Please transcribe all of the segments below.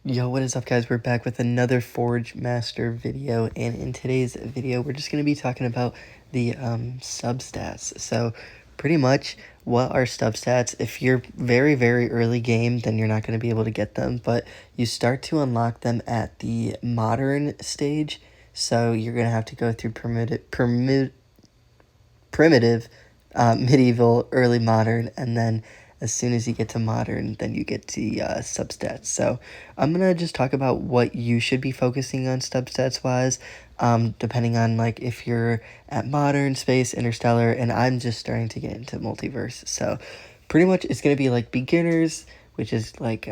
Yo, what is up guys? We're back with another Forge Master video, and in today's video we're just going to be talking about the substats. So pretty much what are substats? If you're very early game, then you're not going to be able to get them, but you start to unlock them at the modern stage. So you're going to have to go through primitive, medieval, early modern, and then as soon as you get to modern, then you get to substats. So I'm gonna just talk about what you should be focusing on substats wise, depending on like if you're at modern, space, interstellar, and I'm just starting to get into multiverse. So pretty much it's gonna be like beginners, which is like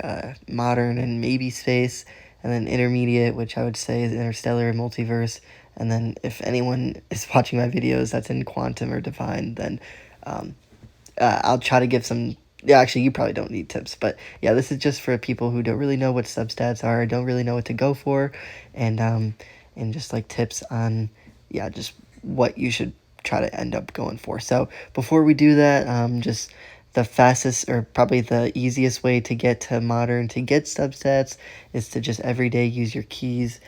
modern and maybe space, and then intermediate, which I would say is interstellar and multiverse. And then if anyone is watching my videos that's in quantum or divine, then um, I'll try to give some. Yeah, actually, you probably don't need tips, but yeah, this is just for people who don't really know what substats are, don't really know what to go for, and just like tips on, yeah, just what you should try to end up going for. So before we do that, just the fastest or probably the easiest way to get to modern to get substats is to just every day use your keys.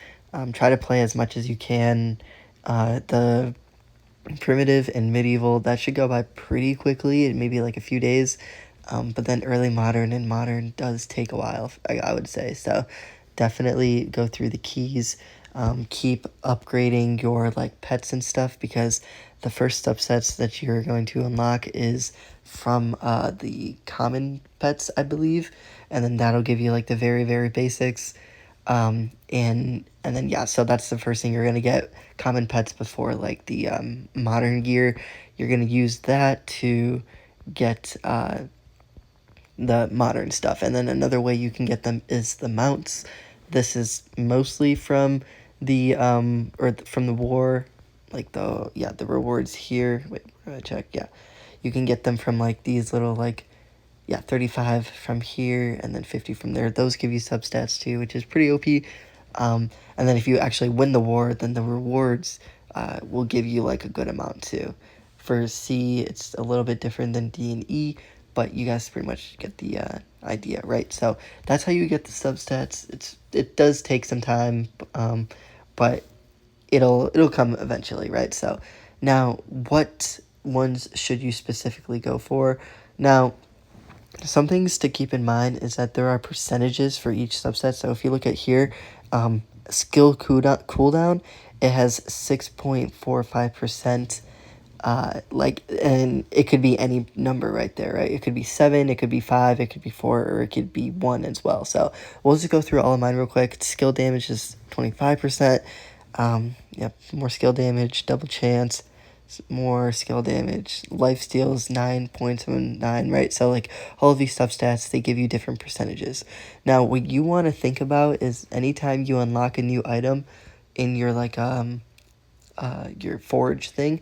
Try to play as much as you can. The primitive and medieval, that should go by pretty quickly, it maybe like a few days. But then early modern and modern does take a while, I would say. So definitely go through the keys. Keep upgrading your like pets and stuff, because the first subsets that you're going to unlock is from the common pets, I believe, and then that'll give you like the very basics. And then yeah, so that's the first thing you're gonna get, common pets before like the modern gear. You're gonna use that to get the modern stuff, and then another way you can get them is the mounts. This is mostly from the from the war, like the rewards here. Wait, where do I check? Yeah, you can get them from like these little like, yeah, 35 from here and then 50 from there. Those give you substats too, which is pretty OP. And then if you actually win the war, then the rewards will give you like a good amount too. For C, it's a little bit different than D and E, but you guys pretty much get the idea, right? So that's how you get the substats. It does take some time, but it'll come eventually, right? So now, what ones should you specifically go for? Now, some things to keep in mind is that there are percentages for each subset. So if you look at here, skill cooldown, it has 6.45%. Like, and it could be any number right there, right? It could be 7, it could be 5, it could be 4, or it could be 1 as well. So we'll just go through all of mine real quick. Skill damage is 25%. Yep, more skill damage, double chance, more skill damage. Life steal is 9.79, right? So like all of these substats, they give you different percentages. Now what you want to think about is anytime you unlock a new item in your like your forge thing,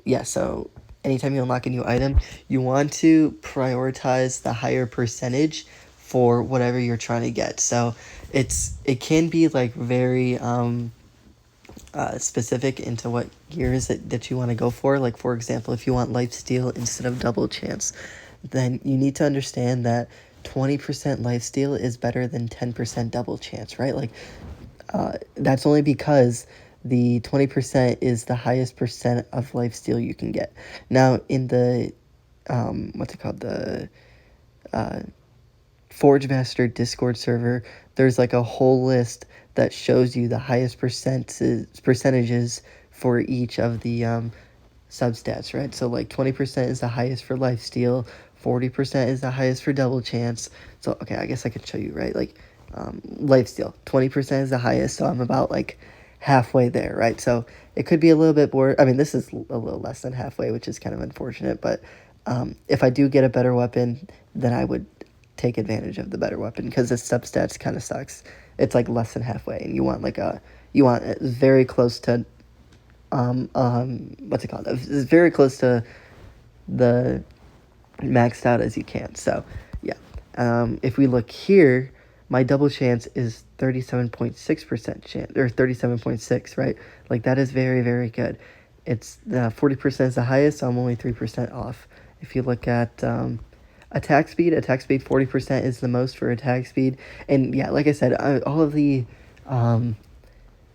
yeah, so anytime you unlock a new item, you want to prioritize the higher percentage for whatever you're trying to get. So it can be like very specific into what gears that you want to go for. Like, for example, if you want life steal instead of double chance, then you need to understand that 20% life steal is better than 10% double chance, right? Like, that's only because the 20% is the highest percent of life steal you can get. Now, in the, what's it called? The Forge Master Discord server, there's like a whole list that shows you the highest percentages for each of the substats, right? So like 20% is the highest for lifesteal, 40% is the highest for double chance. So okay, I guess I could show you, right? Like lifesteal, 20% is the highest, so I'm about like halfway there, right? So it could be a little bit more. I mean, this is a little less than halfway, which is kind of unfortunate, but if I do get a better weapon, then I would take advantage of the better weapon, because the substats kind of sucks. It's like less than halfway, and you want it very close to what's it called? It's very close to the maxed out as you can. So yeah, if we look here, my double chance is 37.6% chance, or 37.6, right? Like that is very good. It's the 40% is the highest, so I'm only 3% off. If you look at Attack speed 40% is the most for attack speed. And yeah, like I said, all of the um,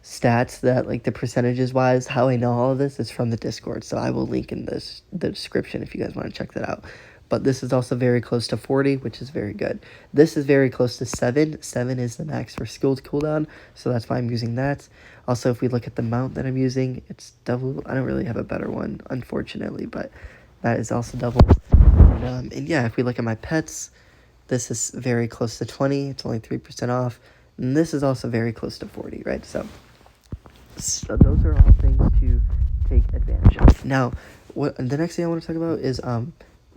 stats that like the percentages wise, how I know all of this is from the Discord. So I will link in the description if you guys want to check that out. But this is also very close to 40, which is very good. This is very close to 7. 7 is the max for skilled cooldown, so that's why I'm using that. Also, if we look at the mount that I'm using, it's double. I don't really have a better one, unfortunately, but that is also double. And yeah, if we look at my pets, this is very close to 20. It's only 3% off. And this is also very close to 40, right? So those are all things to take advantage of. Now, what the next thing I want to talk about is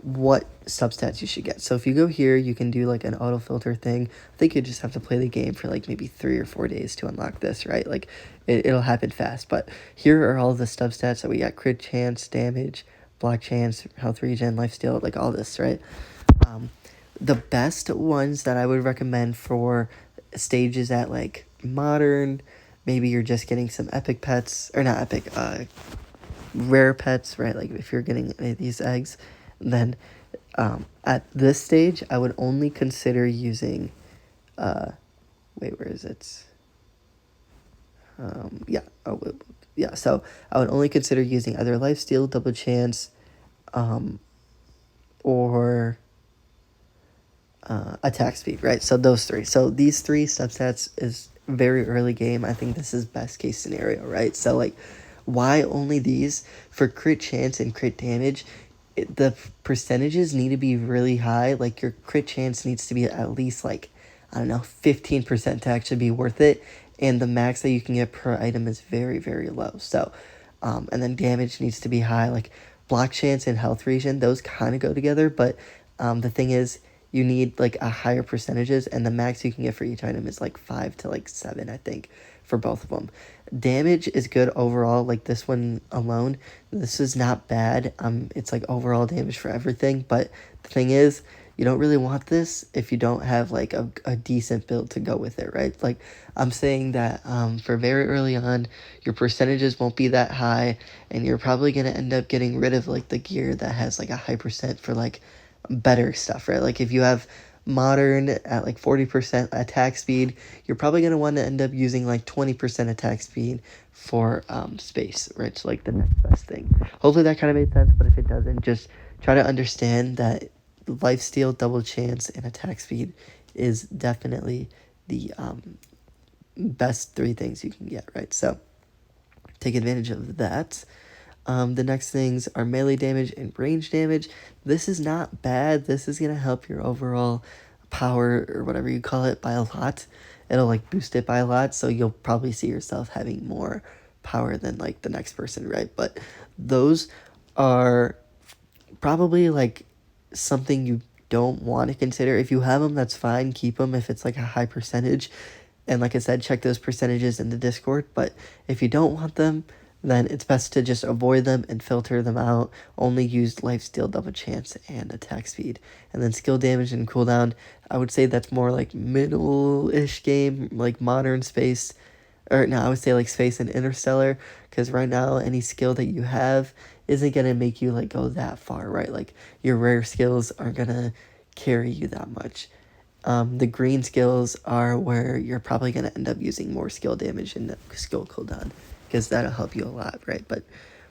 what substats you should get. So if you go here, you can do like an auto filter thing. I think you just have to play the game for like maybe 3 or 4 days to unlock this, right? Like it'll happen fast. But here are all the substats that we got: crit chance, damage, block chance, health regen, lifesteal, like all this, right? The best ones that I would recommend for stages at like modern, maybe you're just getting some epic pets, or not epic, rare pets, right? Like if you're getting any of these eggs, then at this stage, I would only consider using, wait, where is it? Yeah, yeah. So I would only consider using either lifesteal, double chance, or attack speed, right? So those three. So these three substats is very early game. I think this is best case scenario, right? So like, why only these? For crit chance and crit damage, the percentages need to be really high. Like your crit chance needs to be at least like, I don't know, 15% to actually be worth it. And the max that you can get per item is very, very low. So, and then damage needs to be high. Like block chance and health regen, those kind of go together. But the thing is, you need like a higher percentages, and the max you can get for each item is like 5 to like 7, I think, for both of them. Damage is good overall. Like this one alone, this is not bad. It's like overall damage for everything. But the thing is, you don't really want this if you don't have like a decent build to go with it, right? Like I'm saying that for very early on, your percentages won't be that high, and you're probably gonna end up getting rid of like the gear that has like a high percent for like better stuff, right? Like if you have modern at like 40% attack speed, you're probably going to want to end up using like 20% attack speed for space, right? So like the next best thing. Hopefully that kind of made sense, but if it doesn't, just try to understand that lifesteal, double chance, and attack speed is definitely the best 3 things you can get, right? So take advantage of that. The next things are melee damage and range damage. This is not bad. This is going to help your overall power, or whatever you call it, by a lot. It'll like boost it by a lot, so you'll probably see yourself having more power than like the next person, right? But those are probably like something you don't want to consider. If you have them, that's fine. Keep them if it's like a high percentage. And like I said, check those percentages in the Discord. But if you don't want them, then it's best to just avoid them and filter them out. Only use lifesteal, double chance, and attack speed. And then skill damage and cooldown, I would say that's more like middle-ish game, like modern space. Or no, I would say like space and interstellar. Because right now, any skill that you have isn't going to make you like go that far, right? Like your rare skills aren't going to carry you that much. The green skills are where you're probably going to end up using more skill damage and skill cooldown, because that'll help you a lot, right? But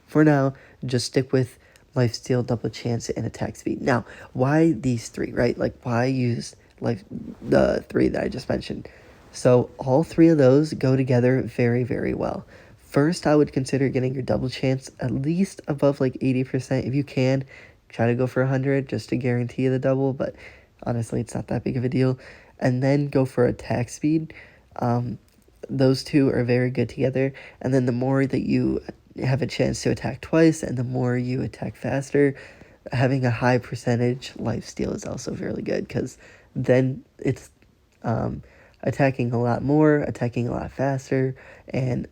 for now, just stick with lifesteal, double chance, and attack speed. Now, why these 3, right? Like, why use the 3 that I just mentioned? So all 3 of those go together very, very well. First, I would consider getting your double chance at least above like 80%. If you can, try to go for 100 just to guarantee the double, but honestly, it's not that big of a deal. And then go for attack speed. Those 2 are very good together. And then the more that you have a chance to attack twice, and the more you attack faster, having a high percentage lifesteal is also really good, because then it's attacking a lot more, attacking a lot faster, and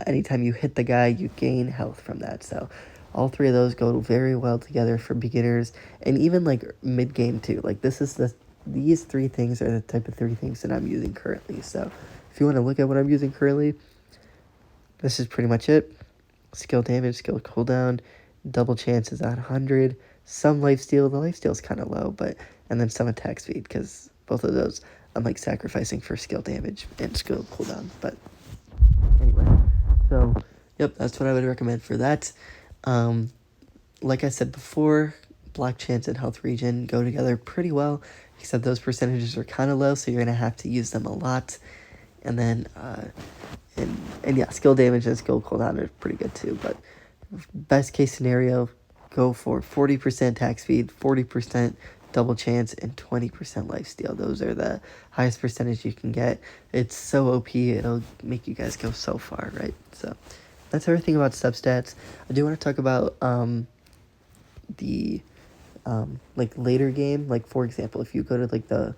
anytime you hit the guy, you gain health from that. So all 3 of those go very well together for beginners, and even like mid game too. Like these 3 things are the type of 3 things that I'm using currently. So if you want to look at what I'm using currently, this is pretty much it. Skill damage, skill cooldown, double chance is at 100, some lifesteal. The lifesteal's kind of low, and then some attack speed, because both of those I'm like sacrificing for skill damage and skill cooldown. But anyway, so yep, that's what I would recommend for that. Um, like I said before, block chance and health regen go together pretty well, except those percentages are kind of low, so you're gonna have to use them a lot. And then and yeah, skill damage and skill cooldown are pretty good too. But best case scenario, go for 40% attack speed, 40% double chance, and 20% lifesteal. Those are the highest percentage you can get. It's so OP, it'll make you guys go so far, right? So that's everything about substats. I do want to talk about the like later game. Like for example, if you go to like the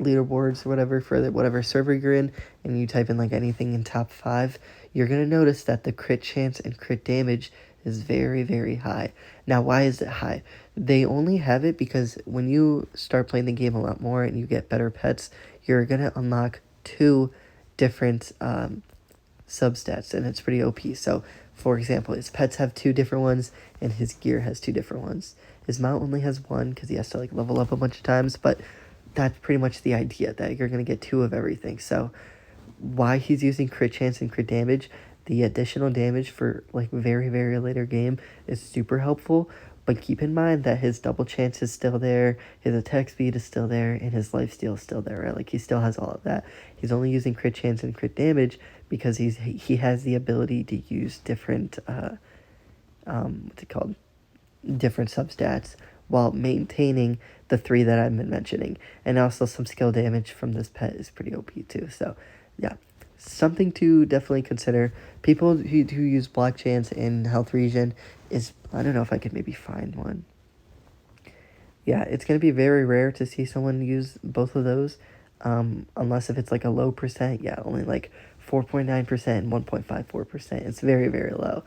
leaderboards or whatever for whatever server you're in, and you type in like anything in top 5, you're gonna notice that the crit chance and crit damage is very, very high. Now, why is it high? They only have it because when you start playing the game a lot more and you get better pets, you're gonna unlock 2 different substats, and it's pretty OP. So, for example, his pets have 2 different ones, and his gear has 2 different ones. His mount only has 1 because he has to like level up a bunch of times, but that's pretty much the idea, that you're gonna get 2 of everything. So, why he's using crit chance and crit damage, the additional damage for like very, very later game is super helpful. But keep in mind that his double chance is still there, his attack speed is still there, and his lifesteal is still there, right? Like he still has all of that. He's only using crit chance and crit damage because he has the ability to use different what's it called? Different substats while maintaining the 3 that I've been mentioning. And also some skill damage from this pet is pretty OP too. So yeah, something to definitely consider. People who use block chance and health regen is, I don't know if I could maybe find one. Yeah, it's going to be very rare to see someone use both of those, unless if it's like a low percent. Yeah, only like 4.9% and 1.54%. It's very, very low.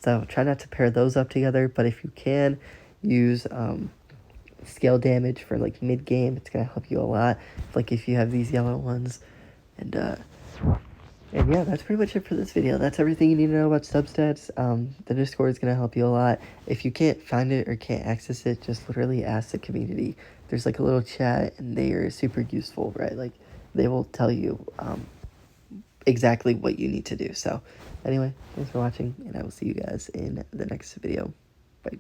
So try not to pair those up together, but if you can, use scale damage for like mid game. It's gonna help you a lot. Like if you have these yellow ones, and yeah, that's pretty much it for this video. That's everything you need to know about substats. The Discord is gonna help you a lot. If you can't find it or can't access it, just literally ask the community. There's like a little chat, and they are super useful, right? Like they will tell you exactly what you need to do. So anyway, thanks for watching, and I will see you guys in the next video. Bye.